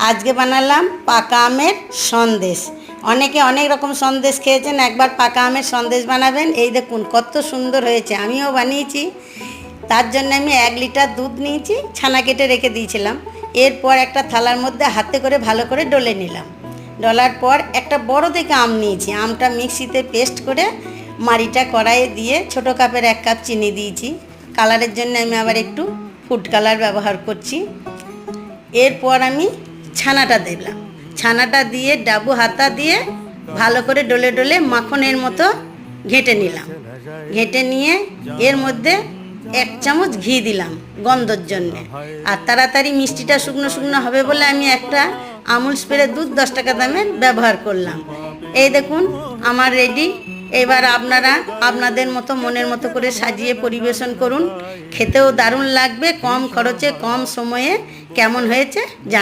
আজকে বানালাম পাকা আমের সন্দেশ। অনেকে অনেক রকম সন্দেশ খেয়েছেন, একবার পাকা আমের সন্দেশ বানাবেন। এই দেখুন কত সুন্দর হয়েছে, আমিও বানিয়েছি। তার জন্য আমি 1 লিটার দুধ নিয়েছি, ছানা কেটে রেখে দিয়েছিলাম। এরপর একটা থালার মধ্যে হাতে করে ভালো করে ডলে নিলাম। ডলার পর একটা বড় দেখে আম নিয়েছি, আমটা মিক্সিতে পেস্ট করে মাড়িটা কড়াইয়ে দিয়ে ছোটো কাপের 1 কাপ চিনি দিয়েছি। কালারের জন্য আমি আবার একটু ফুড কালার ব্যবহার করছি। এরপর আমি ছানাটা দিলাম, ছানাটা দিয়ে ডাবু হাতা দিয়ে ভালো করে ডলে ডলে মাখনের মতো ঘেঁটে নিলাম। ঘেঁটে নিয়ে এর মধ্যে 1 চামচ ঘি দিলাম গন্ধর জন্যে। আর তাড়াতাড়ি মিষ্টিটা শুকনো শুকনো হবে বলে আমি একটা আমুল স্প্রে দুধ 10 টাকা দামের ব্যবহার করলাম। এই দেখুন আমার রেডি। এবার আপনারা আপনাদের মতো মনের মতো করে সাজিয়ে পরিবেশন করুন, খেতেও দারুণ লাগবে। কম খরচে কম সময়ে কেমন হয়েছে জানান।